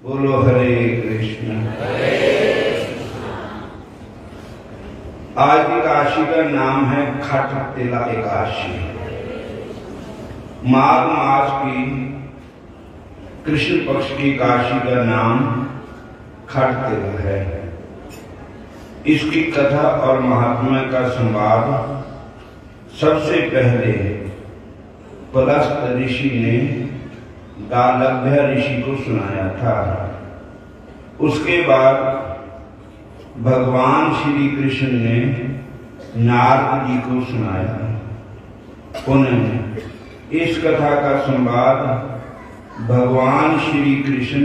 बोलो हरे कृष्ण। आज एकादशी का नाम है खट तिला एकादशी। माघ मास की कृष्ण पक्ष की एकादशी का नाम खट तिला है। इसकी कथा और महात्म्य का संवाद सबसे पहले पलस्त ऋषि ने दालभ्य ऋषि को सुनाया था। उसके बाद भगवान श्री कृष्ण ने नारद जी को सुनाया। पुनः इस कथा का संवाद भगवान श्री कृष्ण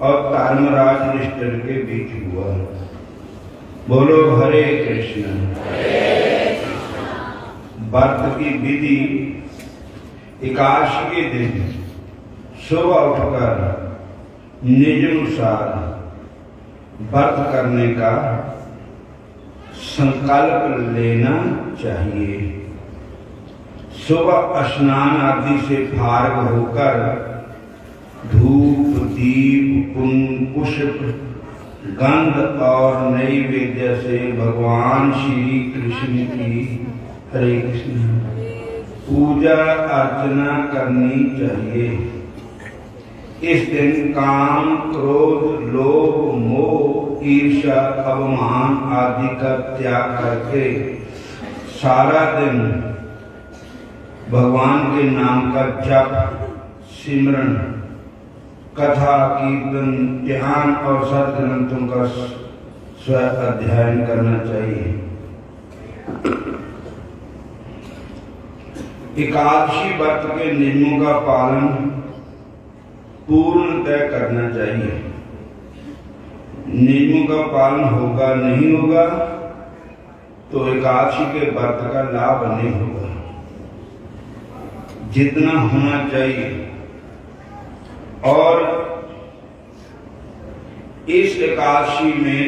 और धर्मराज युधिष्ठिर के बीच हुआ। बोलो हरे कृष्ण। व्रत की विधि एकादशी के दिन सुबह उठकर नियमानुसार व्रत करने का संकल्प लेना चाहिए। सुबह स्नान आदि से फारग होकर धूप दीप पुष्प गंध और नैवेद्य से भगवान श्री कृष्ण की हरे कृष्ण पूजा अर्चना करनी चाहिए। इस दिन काम क्रोध लोभ मोह ईर्ष्या अभिमान आदि का त्याग करके सारा दिन भगवान के नाम का जप सिमरन कथा कीर्तन ध्यान और सद्ग्रंथों का स्वयं अध्ययन करना चाहिए। एकादशी व्रत के नियमों का पालन पूर्णतः करना चाहिए। नियमों का पालन होगा नहीं होगा तो एकादशी के व्रत का लाभ नहीं होगा। जितना होना चाहिए। और इस एकादशी में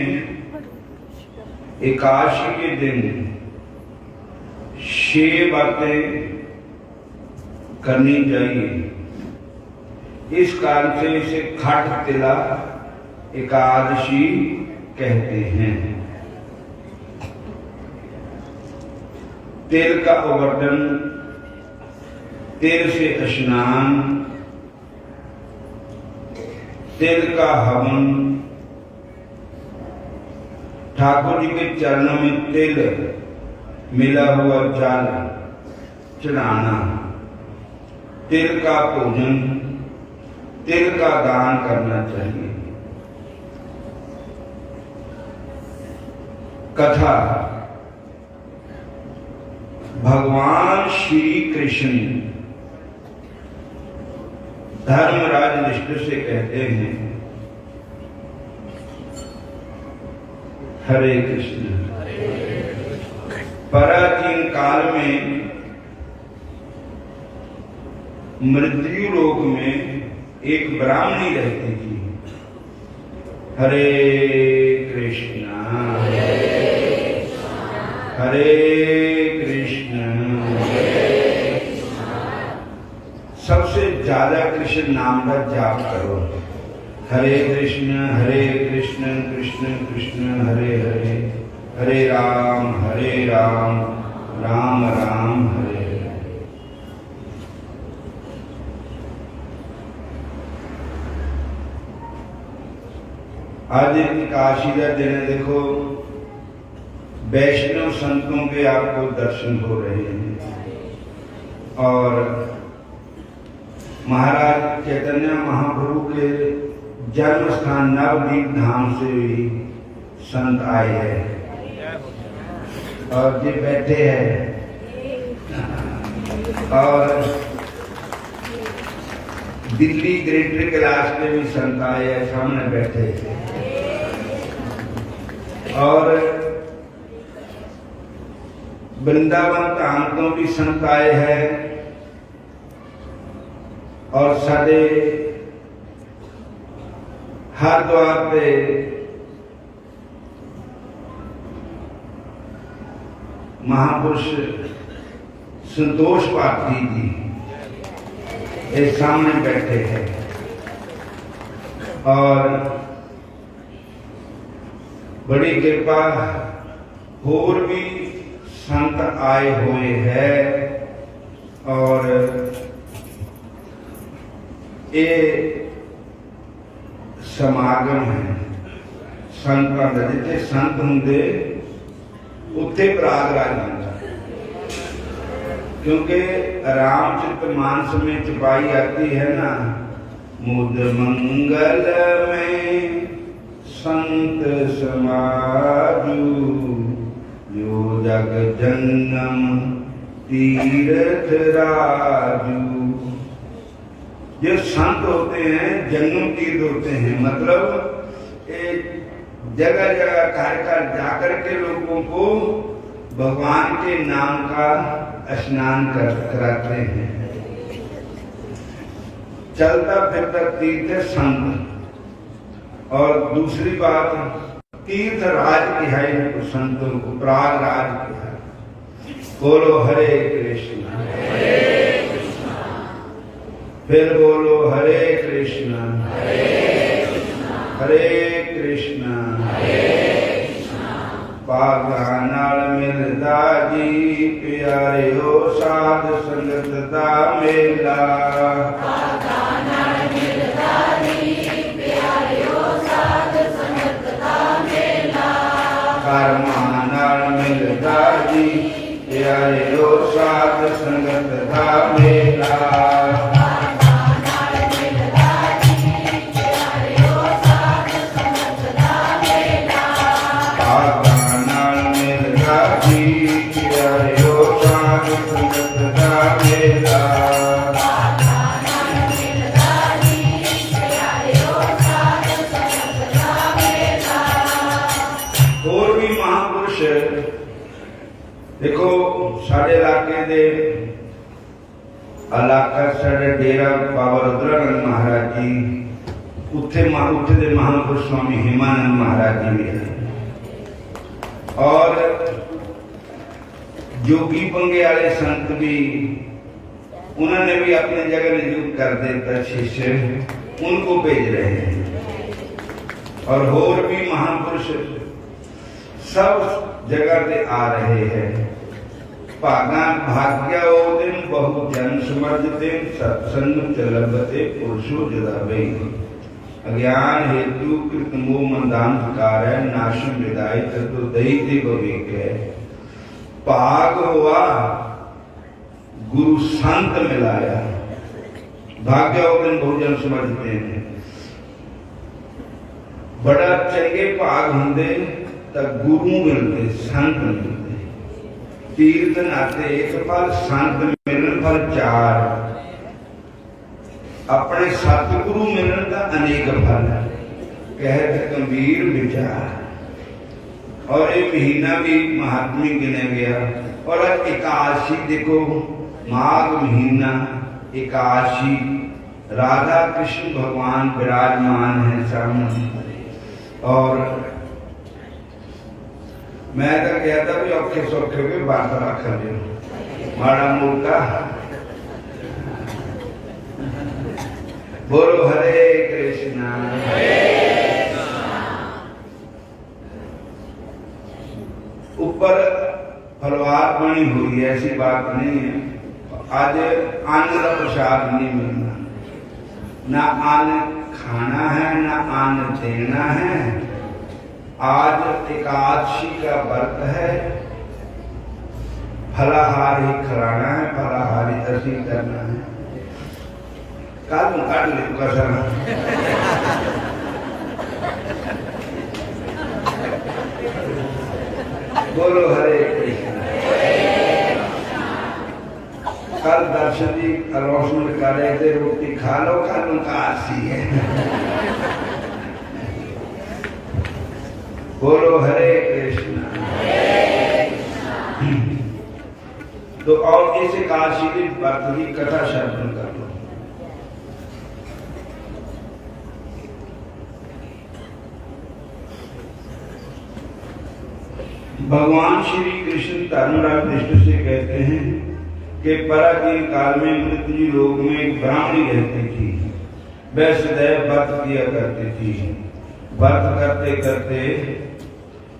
एकादशी के दिन 6 बातें करनी चाहिए। इस कारण से इसे खट तिला एकादशी कहते हैं। तिल का अवर्तन, तिल से स्नान, तिल का हवन, ठाकुर जी के चरणों में तिल मिला हुआ जल चढ़ाना, तिल का पूजन, तिल का दान करना चाहिए। कथा भगवान श्री कृष्ण धर्मराज युधिष्ठिर से कहते हैं हरे कृष्ण। प्राचीन काल में मृत्यु लोक में एक ब्राह्मणी रहती थी। हरे कृष्ण हरे कृष्ण। सबसे ज्यादा कृष्ण नाम का जाप करो। हरे कृष्ण कृष्ण कृष्ण हरे हरे, हरे राम राम राम हरे हरे। आज एकादशी का दिन है। देखो वैष्णव संतों के आपको दर्शन हो रहे हैं और महाराज चैतन्य महाप्रभु के जन्म स्थान नवदीप धाम से भी संत आए हैं और ये बैठे हैं और दिल्ली ग्रेटर क्लास में भी संत आए हैं, सामने बैठे हैं और वृंदावन धाम तो भी संत आए हैं और साढ़े हरिद्वार पे महापुरुष संतोष पाठी जी ये सामने बैठे हैं। और बड़ी कृपा होर भी संत आए हुए हैं और ये समागम है संतां दा। जिथे संत हुंदे उत्थे प्रयागराज बनता, क्योंकि रामचरितमानस में छपाई आती है ना, मुद मंगल में संत समाजू जो जग जन्म तीर्थ राजू। जो संत होते हैं जन्म तीर्थ होते हैं, मतलब जगह जगह घर घर जाकर के लोगों को भगवान के नाम का स्नान कराते हैं। चलता फिरता तीर्थ संत। और दूसरी बात, तीर्थ राज की है इनको संतों को, प्रयागराज की है। बोलो हरे कृष्ण, फिर बोलो हरे कृष्ण हरे कृष्ण। पागानाल मिलदा जी प्यारे हो साध संगत दा मेला। पागानाल मिलदा जी प्यारे हो साध संगत दा मेला। कर्मानाल मिलदा जी प्यारे हो साध संगत दा मेला। देखो साढ़े इलाके दे इलाका साढ़े डेरा बाबा रुद्रानंद महाराज जी, उत्थे दे महापुरुष स्वामी हेमानंद महाराज जी भी है और जोगी पंगे वाले संत भी, उन्होंने भी अपनी जगह नियुक्त कर देता शिष्य, उनको भेज रहे हैं। और भी महापुरुष सब जगह से आ रहे हैं। भाग्य ओ दिन बहु जन समर्जते सत्संग चलबते पुरुषो जदाबे। अज्ञान हेतु कृत मोह मंदांधकार है नाशम विदाई तो दैत्य विवेक है। भाग हुआ गुरु संत मिलाया। भाग्य ओ दिन बहु जन समर्जते हैं। बड़ा चंगे भाग होंदे तब गुरु मिलते, संत मिलते। तीर्थ नाते एक फल, संत मिलन फल चार। अपने सतगुरु मिलन का अनेक फल कहत गंभीर विचार। और ये महीना भी महात्म्य गिना गया। और एकादशी देखो, माघ महीना एकादशी, राधा कृष्ण भगवान विराजमान है सामने। और मैं तो कहता भी औखे सौखे भी बात रख लियो माड़ा मोटा। बोलो हरे कृष्णा। ऊपर फलवार बनी हुई है, ऐसी बात नहीं है। आज अन्न का प्रसाद नहीं मिलना, ना अन्न खाना है ना अन्न देना है। आज एकादशी का व्रत है, फलाहार ही खिलाना है, फलाहारी असी करना है। काट ले कसर। बोलो हरे कृष्ण। कल दर्शन जी अनाउंसमेंट कर रहे थे, रोटी खा लो, कल एकादशी है। बोलो हरे कृष्ण। तो और इस एकादशी की व्रत की कथा श्रवण कर लो। भगवान श्री कृष्ण धर्मराज दृष्टि से कहते हैं कि पराधीन काल में मृत्यु लोक में एक ब्राह्मणी रहती थी। वह सदैव व्रत किया करती थी। व्रत करते करते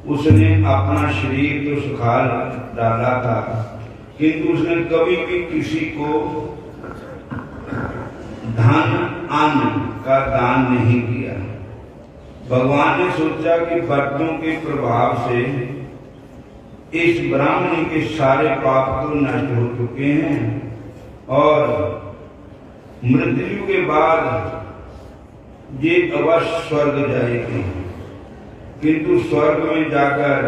उसने अपना शरीर तो सुखा डाला था, किंतु उसने कभी भी किसी को धन अन्न का दान नहीं किया। भगवान ने सोचा कि व्रतों के प्रभाव से इस ब्राह्मणी के सारे पाप तो नष्ट हो चुके हैं और मृत्यु के बाद ये अवश्य स्वर्ग जाएगी, किंतु स्वर्ग में जाकर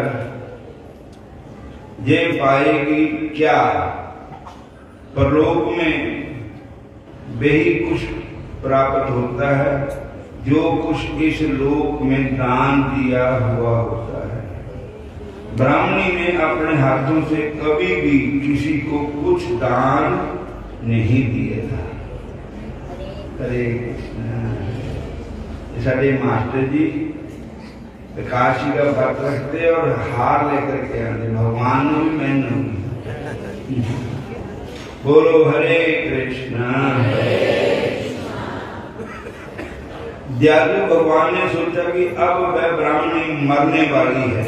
ये पाएगी क्या? परलोक में वही कुछ प्राप्त होता है जो कुछ इस लोक में दान दिया हुआ होता है। ब्राह्मणी ने अपने हाथों से कभी भी किसी को कुछ दान नहीं दिया था। हरे कृष्ण। साढ़े मास्टर जी काशी का व्रत रखते और हार लेकर के आते, भगवान ने भी मैंने बोलो हरे कृष्णा। दयालु भगवान ने सोचा कि अब वह ब्राह्मणी मरने वाली है,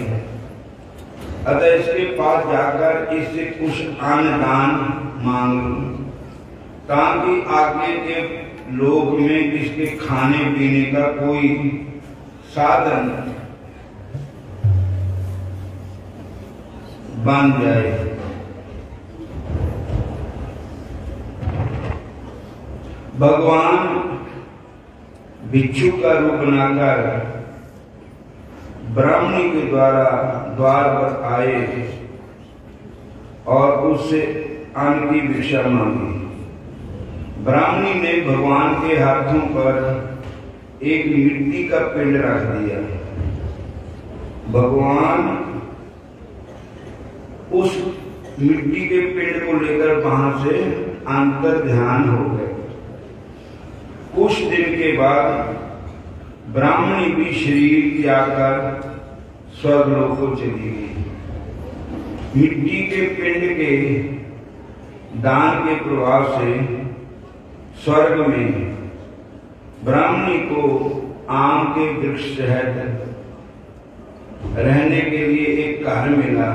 अतः इसके पास जाकर इससे कुछ अन्न दान मांग लूं, ताकि आगे के लोक में इसके खाने पीने का कोई साधन बन जाए। भगवान भिक्षु का रूप बनाकर ब्राह्मणी के द्वार पर आए और उससे अन्न की भिक्षा मांगी। ब्राह्मणी ने भगवान के हाथों पर एक मिट्टी का पिंड रख दिया। भगवान उस मिट्टी के पिंड को लेकर वहां से अंतर ध्यान हो गए। कुछ दिन के बाद ब्राह्मणी भी शरीर त्याग कर स्वर्गलोक को चली गई। मिट्टी के पिंड के दान के प्रभाव से स्वर्ग में ब्राह्मणी को आम के वृक्ष सहित रहने के लिए एक घर मिला।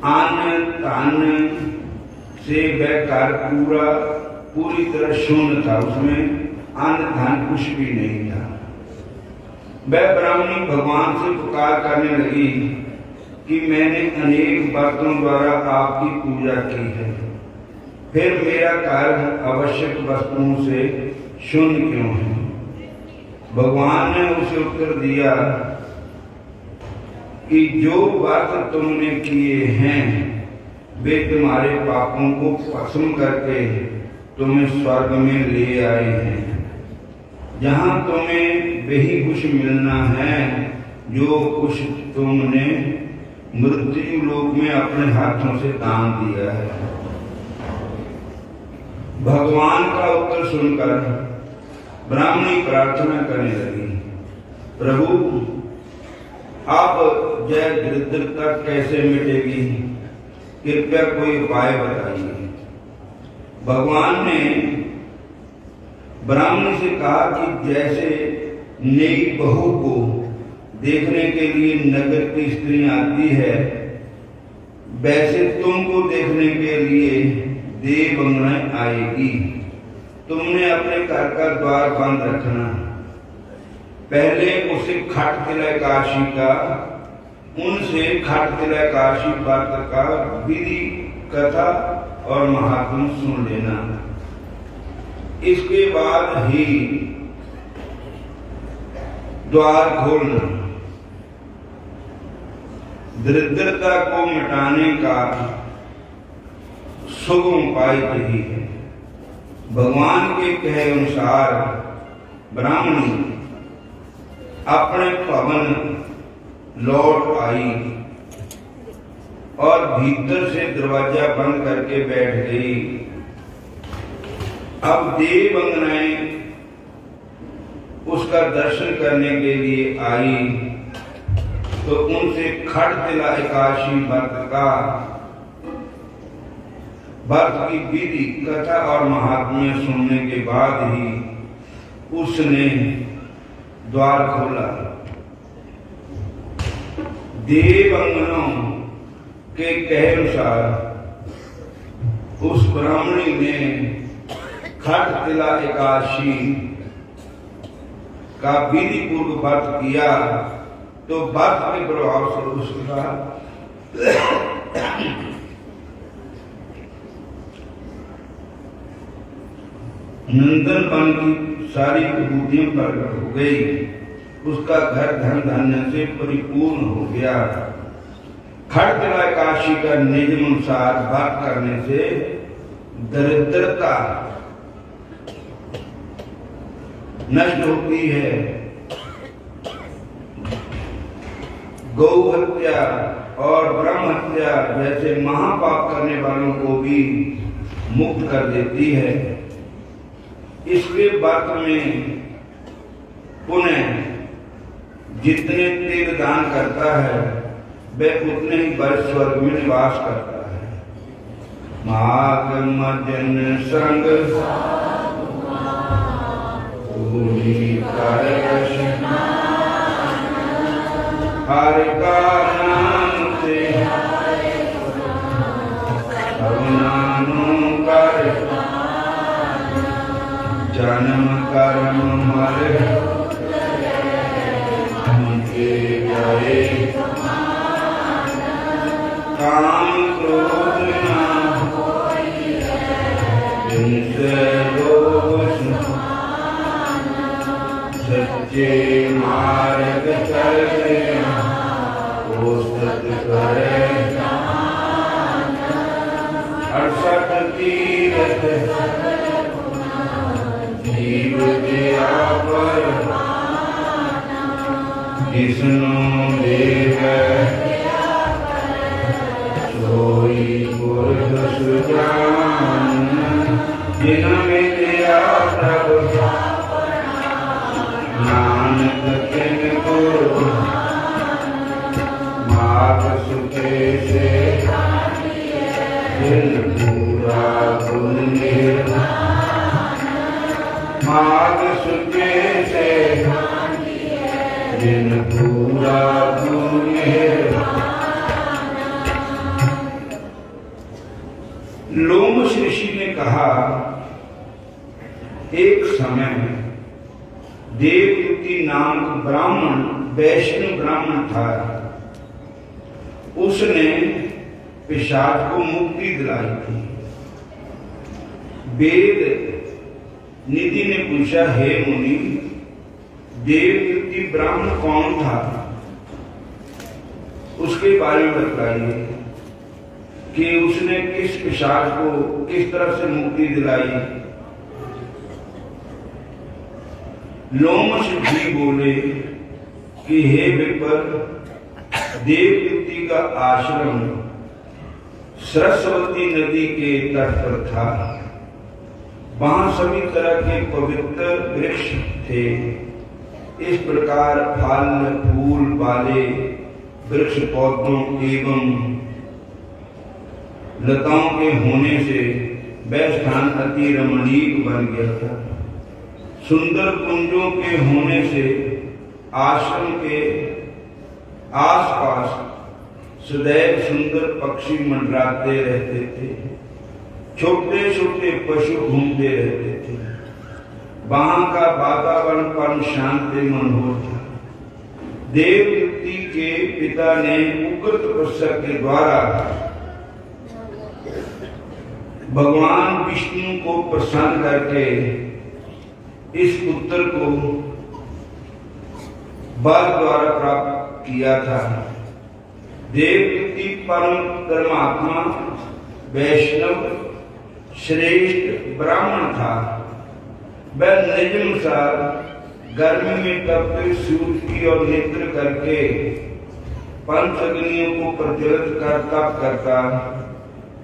अन्न धान्य से वह घर पूरी तरह शून्य था, उसमें अन्न धन कुछ भी नहीं था। वह ब्राह्मणी भगवान से पुकार करने लगी कि मैंने अनेक व्रतों द्वारा आपकी पूजा की है, फिर मेरा घर आवश्यक वस्तुओं से शून्य क्यों है? भगवान ने उसे उत्तर दिया कि जो व्रत तुमने किए हैं वे तुम्हारे पापों को भस्म करके तुम्हें स्वर्ग में ले आए हैं, जहां तुम्हें वही कुछ मिलना है जो कुछ तुमने मृत्यु लोक में अपने हाथों से दान दिया है। भगवान का उत्तर सुनकर ब्राह्मणी प्रार्थना करने लगी, प्रभु अब यह दरिद्रता कैसे मिटेगी? कृपया कोई उपाय बताइए। भगवान ने ब्राह्मणी से कहा कि जैसे नई बहू को देखने के लिए नगर की स्त्री आती है, वैसे तुमको देखने के लिए देवंगना आएगी। तुमने अपने घर का द्वार बंद रखना। पहले उसे खट तिलकाशी का उनसे खट तिलकाशी व्रत का विधि कथा और महात्म सुन लेना। इसके बाद ही द्वार खोलना। दरिद्रता को मिटाने का सुगम उपाय यही है। भगवान के कहे अनुसार ब्राह्मणी अपने भवन लौट आई और भीतर से दरवाजा बंद करके बैठ गई। अब देवंगनाएं उसका दर्शन करने के लिए आई तो उनसे खट तिलकाशी व्रत की विधि कथा और महात्म्य सुनने के बाद ही उसने द्वार खोला। देवांगनों के कहे अनुसार उस ब्राह्मणी ने खट तिला एकादशी का विधि पूर्व व्रत किया तो व्रत के प्रभाव से उसका नंदन वन की सारी विभूतियां प्रकट हो गई। उसका घर धन धान्य से परिपूर्ण हो गया। खट तिला एकादशी का नियम अनुसार व्रत करने से दरिद्रता नष्ट होती है। गौ हत्या और ब्रह्म हत्या जैसे महापाप करने वालों को भी मुक्त कर देती है। इसके व्रत में पुनः जितने तीर्थ दान करता है वह उतने ही वर्ष स्वर्ग में निवास करता है। माघ मदन संग हर का नाम से कर जन्म कर्म मर गए काम क्रोध जिनसे सच्चे मार्ग चलते वो सत करे। 68 तीरथ जीव दया पर जिसनो देव सोई पुरुष सुजान जिनमें दया प्रभु नानक तिनको माघ सुखे से दिल पूरा पुण्य। माघ सुखे से दिन पूरा पुण्य। लोमश ऋषि ने कहा, एक समय देवयुति नामक ब्राह्मण वैष्णव ब्राह्मण था। उसने पिशाच को मुक्ति दिलाई थी। वेद निधि ने पूछा, हे मुनि, देवयुति ब्राह्मण कौन था? उसके बारे में बताइए कि उसने किस पिशाच को किस तरह से मुक्ति दिलाई। लोमश भी बोले कि हे विप्र, देवयुति का आश्रम सरस्वती नदी के तट पर था। वहां सभी तरह के पवित्र वृक्ष थे। इस प्रकार फल फूल वाले वृक्ष पौधों एवं लताओं के होने से वह स्थान अति रमणीक बन गया था। सुंदर कुंजों के होने से आश्रम के आसपास सदैव सुंदर पक्षी मंडराते रहते थे। छोटे छोटे पशु घूमते रहते थे। वहां का वातावरण परम शांत मनोहर था। देवयुति के पिता ने उग्र तपस्या के द्वारा भगवान विष्णु को प्रसन्न करके इस पुत्र को वर द्वारा प्राप्त किया था। देवयुति परम धर्मात्मा वैष्णव श्रेष्ठ ब्राह्मण था। वह नियमानुसार गर्मी में तपते सूर्य की ओर नेत्र करके पंच अग्नियों को प्रज्वलित कर तप करता।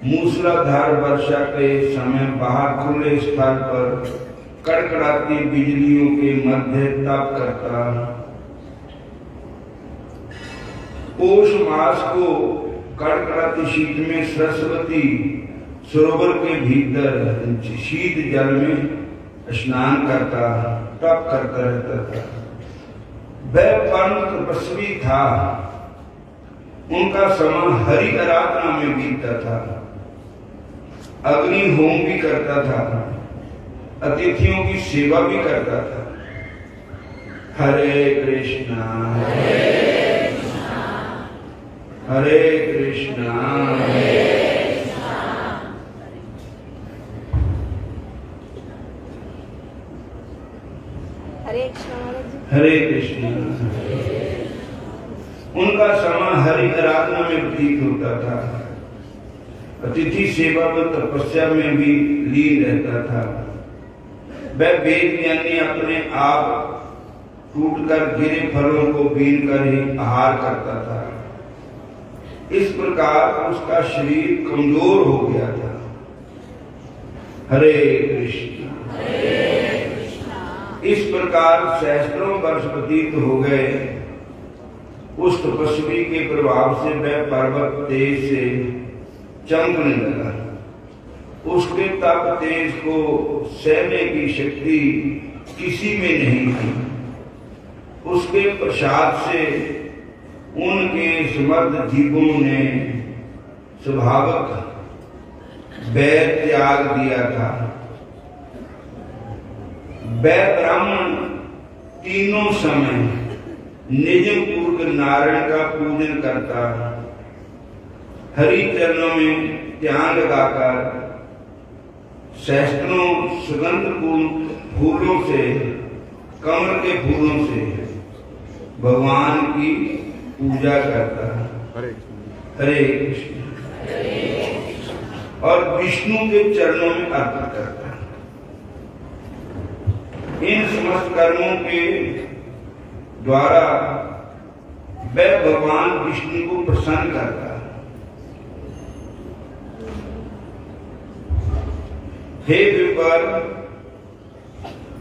मूसलाधार वर्षा के समय बाहर खुले स्थल पर कड़कड़ाती बिजलियों के मध्य तप करता। पौष मास को कड़कड़ाती शीत में सरस्वती सरोवर के भीतर शीत जल में स्नान करता। तप करता रहता था। वह परम तपस्वी था। उनका समय हरि आराधना में बीतता था। अग्नि होम भी करता था, अतिथियों की सेवा भी करता था। हरे कृष्णा हरे कृष्णा हरे कृष्णा। उनका समय हरि आराधना में व्यतीत होता था। अतिथि सेवा में तपस्या में भी लीन रहता था। वह वेद ज्ञानी अपने आप टूटकर गिरे फलों को बीन कर ही आहार करता था। इस प्रकार उसका शरीर कमजोर हो गया था। हरे कृष्णा। इस प्रकार सहस्त्रों वर्ष व्यतीत हो गए। उस तपस्वी के प्रभाव से वह पर्वत तेज से चमकने लगा। उसके तप तेज को सहने की शक्ति किसी में नहीं थी। उसके प्रसाद से उनके समर्थ जीवों ने स्वाभाविक वैर त्याग दिया था। वह ब्राह्मण तीनों समय निजम पूर्वक नारायण का पूजन करता, हरि चरणों में ध्यान लगाकर सहस्त्रों सुगंधपूर्ण फूलों से, कमल के फूलों से भगवान की पूजा करता। हरे कृष्ण। और विष्णु के चरणों में अर्पित करता। इन समस्त कर्मों के द्वारा वह भगवान विष्णु को प्रसन्न करता। हे विपर,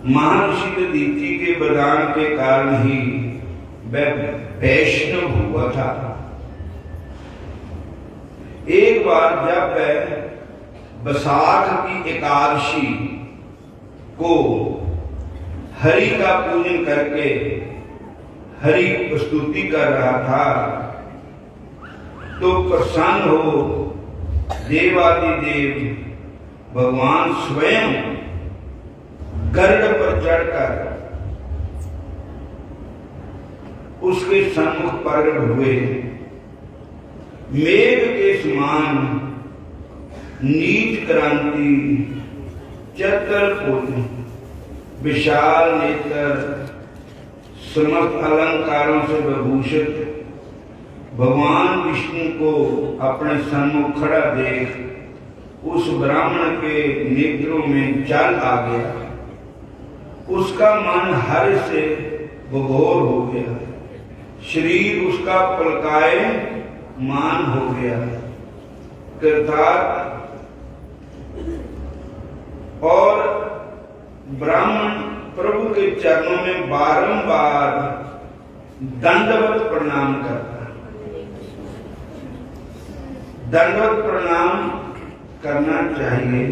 महर्षि दीति के वरदान के कारण ही वह वैष्णव हुआ था। एक बार जब वह बैसाख की एकादशी को हरि का पूजन करके हरि प्रस्तुति कर रहा था, तो प्रसन्न हो देवादिदेव भगवान स्वयं गरुड़ पर चढ़कर उसके सम्मुख प्रकट हुए। मेघ के समान नीच क्रांति, चतुर्भुज, विशाल नेत्र, समस्त अलंकारों से विभूषित भगवान विष्णु को अपने सम्मुख खड़ा देख उस ब्राह्मण के नेत्रों में जल आ गया। उसका मन हर्ष से विभोर हो गया। शरीर उसका पुलकायमान हो गया। कृतार्थ और ब्राह्मण प्रभु के चरणों में बारंबार दंडवत प्रणाम करता। दंडवत प्रणाम करना चाहिए।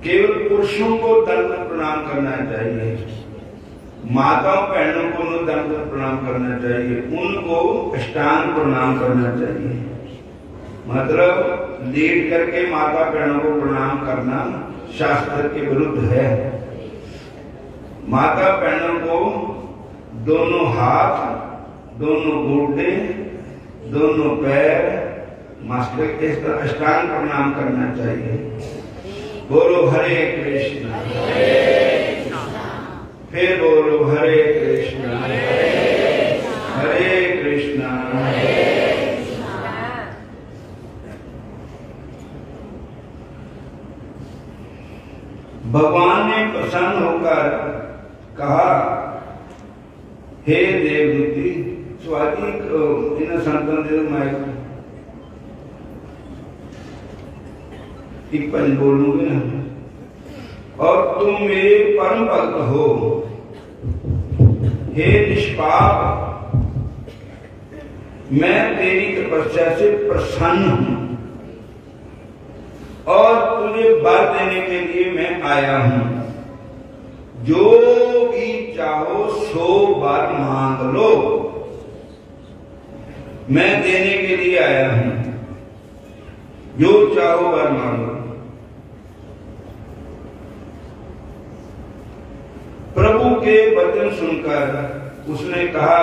केवल पुरुषों को दंडवत प्रणाम करना चाहिए। माताओं बहनों को न दंडवत प्रणाम करना चाहिए। उनको अष्टांग प्रणाम करना चाहिए। मतलब लेट करके माता बहनों को प्रणाम करना शास्त्र के विरुद्ध है। माता बहनों को दोनों हाथ, दोनों गोडे, दोनों पैर, मस्तक इस तरह अष्टांग प्रणाम करना चाहिए। बोलो हरे कृष्ण। फिर बोलो हरे कृष्ण हरे कृष्ण। भगवान ने प्रसन्न होकर कहा, हे देवदूती, स्वाति इन संतन दे मैं एक पद बोलूंगी ना। और तुम मेरे परम भक्त हो। हे निष्पाप, मैं तेरी तपस्या से प्रसन्न हूं और तुझे वर देने के लिए मैं आया हूं। जो भी चाहो सो वर मांग लो, मैं देने के लिए आया हूं। जो चाहो वर मांगो। प्रभु के वचन सुनकर उसने कहा,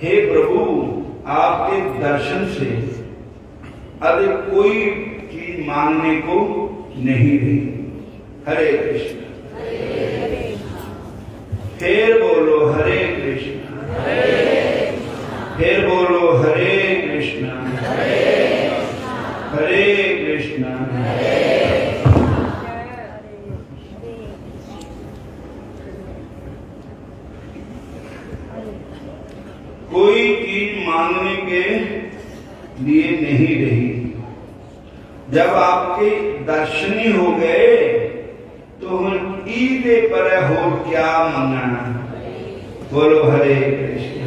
हे प्रभु, आपके दर्शन से अधिक कोई चीज मांगने को नहीं रही। हरे कृष्ण। फिर बोलो हरे कृष्ण। फिर बोलो हरे कृष्ण। हरे कृष्ण। कोई चीज मांगने के लिए नहीं रही। जब आपके दर्शन ही हो गए तो हम ईदे पर हो क्या मांगना। बोलो हरे कृष्ण।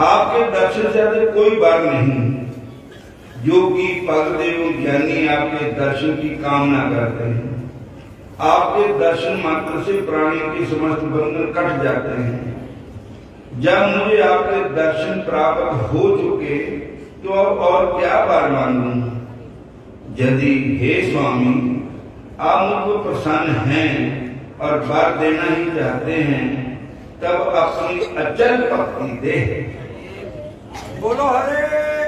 आपके दर्शन से अधिक कोई बात नहीं। योगी भक्त एवं ज्ञानी आपके दर्शन की कामना करते हैं। आपके दर्शन मात्र से प्राणी के समस्त बंधन कट जाते हैं। जब मुझे आपके दर्शन प्राप्त हो चुके तो अब और क्या बार मांगूं। यदि हे स्वामी आप मुझको प्रसन्न हैं और बार देना ही चाहते हैं, तब अपनी अचल भक्ति दे। बोलो हरे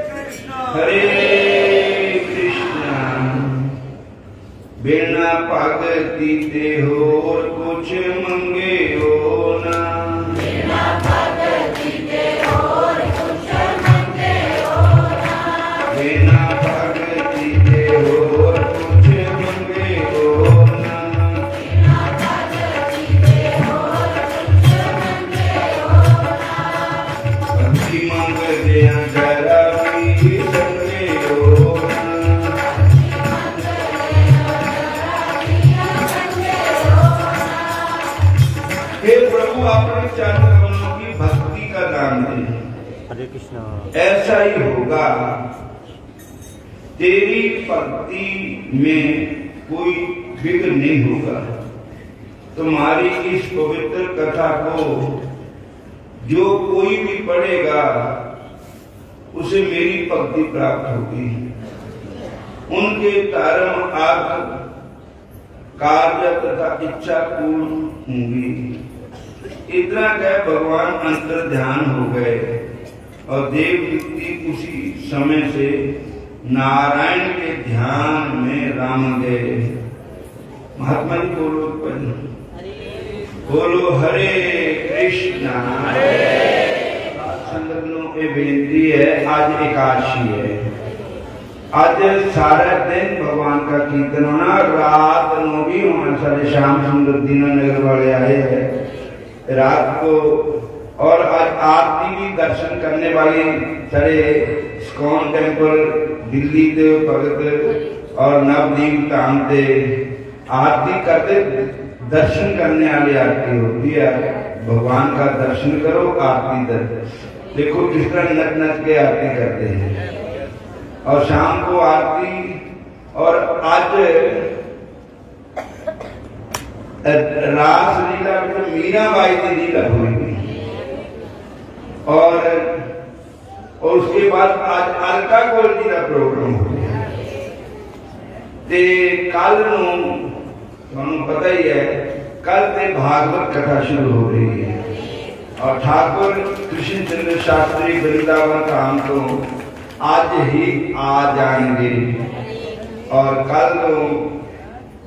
कृष्णा। हरे कृष्णा। बिना भगति ते और कुछ मंगे हो ना। बिना भगति के और कुछ मंगे हो ना। बिना भगति के और कुछ मंगे हो ना। बिना भगति के और कुछ मंगे हो ना। भक्ति मंग दिया जरा भी संगे हो ना। हे प्रभु अपने चरण कमलों की भक्ति का दान दे। हरे कृष्णा। ऐसा ही होगा। तेरी भक्ति में कोई विघ्न नहीं होगा। तुम्हारी इस पवित्र कथा को जो कोई भी पढ़ेगा उसे मेरी भक्ति प्राप्त होगी। उनके धर्म अर्थ कार्य तथा इच्छा पूर्ण होंगी। इतना कह भगवान अंतर ध्यान हो गए और देवदूती उसी समय से नारायण के ध्यान में राम गए। महात्मा जी बोलो बोलो हरे कृष्णा। संगत नो ये बेनती है, आज एकादशी है। आज सारा दिन भगवान का कीर्तन होना, रात नो भी होना। सारे श्याम सुंदर दीनानगर वाले आए हैं रात को। और आज आरती भी दर्शन करने वाली सारे इस्कॉन टेम्पल दिल्ली के भगत और नवदीप धाम से आरती करते, दर्शन करने वाली आरती होती है। भगवान का दर्शन करो, आरती दर्शन। देखो किस तरह नच नच के आरती करते हैं। और शाम को आरती। और आज रास लीला में मीराबाई की लीला हुई। और उसके बाद आज अलका कौर जी का प्रोग्राम हो गया। कल तुहानू पता ही है, कल से भागवत कथा शुरू हो रही है। और ठाकुर कृष्ण चंद्र शास्त्री वृंदावन धाम तो आज ही आ जाएंगे। और कल तो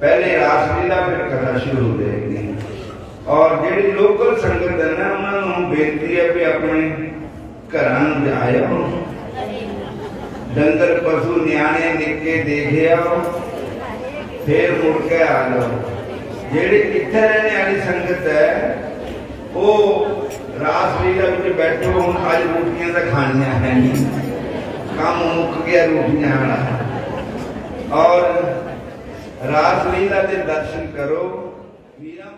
पहले रासलीला फिर कथा शुरू हो जाएगी। और जेडी लोकल संगत है ना, उन्होंने बेनती है भी अपने घर जाओ, डंगर पशु न्याणे निके देखे आओ, फिर मुड़ के आ जाओ। जेडी इत्थे रहने वाली संगत है वो रासलीला में बैठो, हम आज रोटियां तो खानिया है नहीं, काम मुक गया रोटियां वाला। और रासलीला के दर्शन करो। मीरा